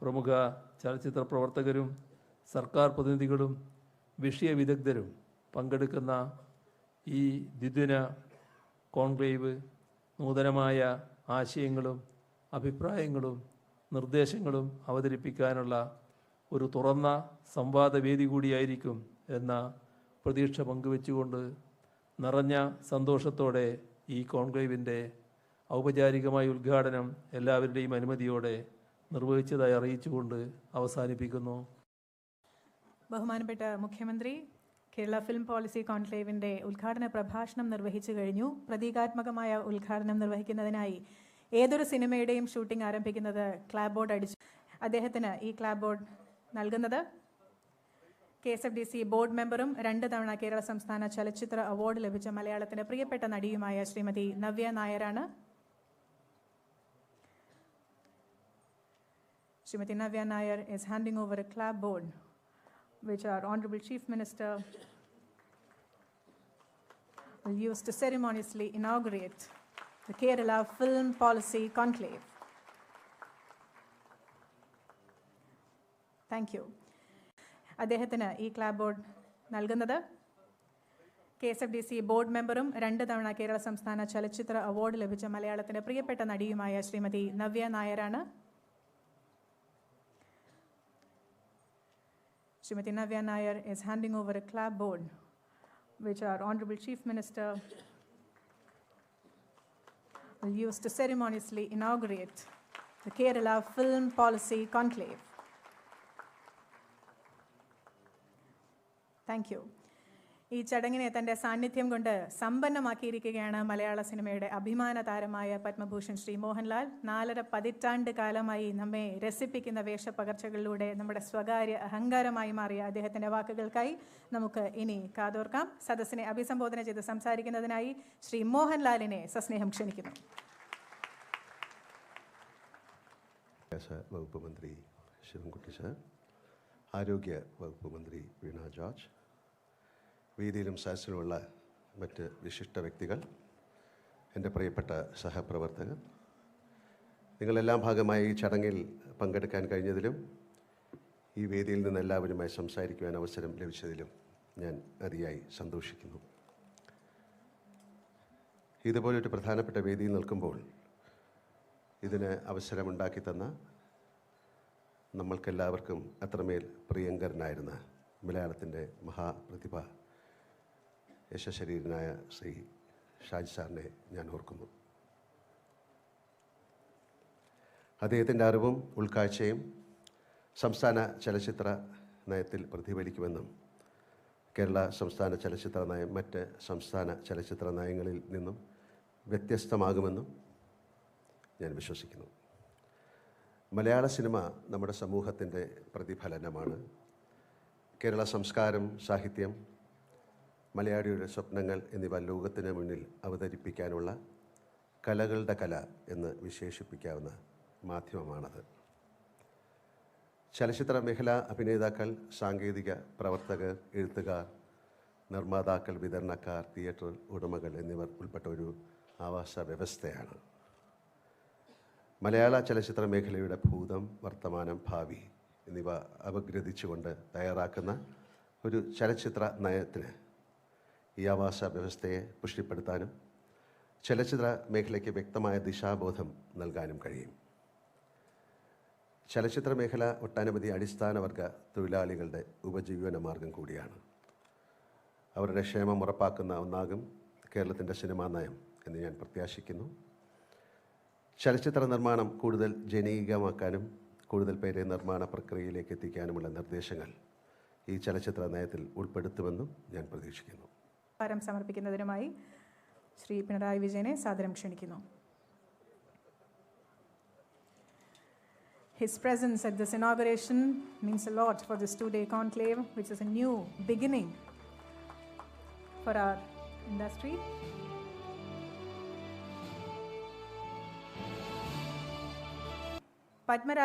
പ്രമുഖ ചലച്ചിത്ര പ്രവർത്തകരും സർക്കാർ പ്രതിനിധികളും വിഷയ വിദഗ്ധരും പങ്കെടുക്കുന്ന ഈ ദ്വിദിന കോൺക്ലേവ് നൂതനമായ ആശയങ്ങളും അഭിപ്രായങ്ങളും നിർദ്ദേശങ്ങളും അവതരിപ്പിക്കാനുള്ള ഒരു തുറന്ന സംവാദവേദി കൂടിയായിരിക്കും എന്ന പ്രതീക്ഷ പങ്കുവെച്ചുകൊണ്ട് നിറഞ്ഞ സന്തോഷത്തോടെ ഈ കോൺക്ലേവിൻ്റെ ഔപചാരികമായ ഉദ്ഘാടനം എല്ലാവരുടെയും അനുമതിയോടെ നിർവഹിച്ചതായി അറിയിച്ചുകൊണ്ട് അവസാനിപ്പിക്കുന്നു. ബഹുമാനപ്പെട്ട മുഖ്യമന്ത്രി കേരള ഫിലിം പോളിസി കോൺക്ലേവിൻ്റെ ഉദ്ഘാടന പ്രഭാഷണം നിർവഹിച്ചു കഴിഞ്ഞു. പ്രതീകാത്മകമായ ഉദ്ഘാടനം നിർവഹിക്കുന്നതിനായി ഏതൊരു സിനിമയുടെയും ഷൂട്ടിംഗ് ആരംഭിക്കുന്നത് ക്ലാബ് ബോർഡ് അടിച്ചു. അദ്ദേഹത്തിന് ഈ ക്ലാബ് ബോർഡ് നൽകുന്നത് KSFDC ബോർഡ് മെമ്പറും 2 തവണ കേരള സംസ്ഥാന ചലച്ചിത്ര അവാർഡ് ലഭിച്ച മലയാളത്തിൻ്റെ പ്രിയപ്പെട്ട നടിയുമായ ശ്രീമതി നവ്യ നായരാണ്. Srimati Navya Nair is handing over a clap board which our Honorable Chief Minister will use to ceremoniously inaugurate the Kerala Film Policy Conclave. Thank you. അദ്ദേഹത്തിന് ഈ ക്ലാബ് ബോർഡ് നൽകുന്നത് KSFDC ബോർഡ് മെമ്പറും 2 തവണ കേരള സംസ്ഥാന ചലച്ചിത്ര അവാർഡ് ലഭിച്ച മലയാളത്തിൻ്റെ പ്രിയപ്പെട്ട നടിയുമായ ശ്രീമതി നവ്യ നായരാണ്. Srimati Navya Nair is handing over a clap board which our Honorable Chief Minister will use to ceremoniously inaugurate the Kerala Film Policy Conclave. Thank you. ഈ ചടങ്ങിനെ തൻ്റെ സാന്നിധ്യം കൊണ്ട് സമ്പന്നമാക്കിയിരിക്കുകയാണ് മലയാള സിനിമയുടെ അഭിമാന താരമായ പത്മഭൂഷൺ ശ്രീ മോഹൻലാൽ. 4.5 പതിറ്റാണ്ട് കാലമായി നമ്മെ രസിപ്പിക്കുന്ന വേഷപ്പകർച്ചകളിലൂടെ നമ്മുടെ സ്വകാര്യ അഹങ്കാരമായി മാറിയ അദ്ദേഹത്തിൻ്റെ വാക്കുകൾക്കായി നമുക്ക് ഇനി കാതോർക്കാം. സദസ്സിനെ അഭിസംബോധന ചെയ്ത് സംസാരിക്കുന്നതിനായി ശ്രീ മോഹൻലാലിനെ സസ്നേഹം ക്ഷണിക്കുന്നു. വകുപ്പ് മന്ത്രി ശിവൻകുട്ടി സർ, ആരോഗ്യ വകുപ്പ് മന്ത്രി വീണ ജോർജ്, വേദിയിലും സദസ്സിലുമുള്ള മറ്റ് വിശിഷ്ട വ്യക്തികൾ, എൻ്റെ പ്രിയപ്പെട്ട സഹപ്രവർത്തകർ, നിങ്ങളെല്ലാം ഭാഗമായി ഈ ചടങ്ങിൽ പങ്കെടുക്കാൻ കഴിഞ്ഞതിലും ഈ വേദിയിൽ നിന്ന് എല്ലാവരുമായി സംസാരിക്കുവാൻ അവസരം ലഭിച്ചതിലും ഞാൻ അതിയായി സന്തോഷിക്കുന്നു. ഇതുപോലൊരു പ്രധാനപ്പെട്ട വേദിയിൽ നിൽക്കുമ്പോൾ ഇതിന് അവസരമുണ്ടാക്കി തന്ന നമ്മൾക്കെല്ലാവർക്കും അത്രമേൽ പ്രിയങ്കരനായിരുന്ന മലയാളത്തിൻ്റെ മഹാപ്രതിഭ യശശരീരനായ ശ്രീ ഷാജി സാറിനെ ഞാൻ ഓർക്കുന്നു. അദ്ദേഹത്തിൻ്റെ അറിവും ഉൾക്കാഴ്ചയും സംസ്ഥാന ചലച്ചിത്ര നയത്തിൽ പ്രതിഫലിക്കുമെന്നും കേരള സംസ്ഥാന ചലച്ചിത്ര നയം മറ്റ് സംസ്ഥാന ചലച്ചിത്ര നയങ്ങളിൽ നിന്നും വ്യത്യസ്തമാകുമെന്നും ഞാൻ വിശ്വസിക്കുന്നു. മലയാള സിനിമ നമ്മുടെ സമൂഹത്തിൻ്റെ പ്രതിഫലനമാണ്. കേരള സംസ്കാരം, സാഹിത്യം, മലയാളിയുടെ സ്വപ്നങ്ങൾ എന്നിവ ലോകത്തിന് മുന്നിൽ അവതരിപ്പിക്കാനുള്ള കലകളുടെ കല എന്ന് വിശേഷിപ്പിക്കാവുന്ന മാധ്യമമാണത്. ചലച്ചിത്ര മേഖല അഭിനേതാക്കൾ, സാങ്കേതിക പ്രവർത്തകർ, എഴുത്തുകാർ, നിർമ്മാതാക്കൾ, വിതരണക്കാർ, തിയേറ്റർ ഉടമകൾ എന്നിവർ ഉൾപ്പെട്ട ഒരു ആവാസ വ്യവസ്ഥയാണ്. മലയാള ചലച്ചിത്ര മേഖലയുടെ ഭൂതം, വർത്തമാനം, ഭാവി എന്നിവ അപഗ്രഥിച്ചുകൊണ്ട് തയ്യാറാക്കുന്ന ഒരു ചലച്ചിത്ര നയത്തിന് ഈ ആവാസ വ്യവസ്ഥയെ പുഷ്ടിപ്പെടുത്താനും ചലച്ചിത്ര മേഖലയ്ക്ക് വ്യക്തമായ ദിശാബോധം നൽകാനും കഴിയും. ചലച്ചിത്ര മേഖല ഒട്ടനവധി അടിസ്ഥാനവർഗ തൊഴിലാളികളുടെ ഉപജീവന മാർഗം കൂടിയാണ്. അവരുടെ ക്ഷേമം ഉറപ്പാക്കുന്ന ഒന്നാകും കേരളത്തിൻ്റെ സിനിമാ നയം എന്ന് ഞാൻ പ്രത്യാശിക്കുന്നു. ചലച്ചിത്ര നിർമ്മാണം കൂടുതൽ ജനകീയമാക്കാനും കൂടുതൽ പേരെ നിർമ്മാണ പ്രക്രിയയിലേക്ക് എത്തിക്കാനുമുള്ള നിർദ്ദേശങ്ങൾ ഈ ചലച്ചിത്ര നയത്തിൽ ഉൾപ്പെടുത്തുമെന്നും ഞാൻ പ്രതീക്ഷിക്കുന്നു. സമർപ്പിക്കുന്നതിനുമായി ശ്രീ പിണറായി വിജയനെ സാദരം ക്ഷണിക്കുന്നു. His presence at this inauguration means a lot for this two-day conclave, which is a new beginning for our industry. Padma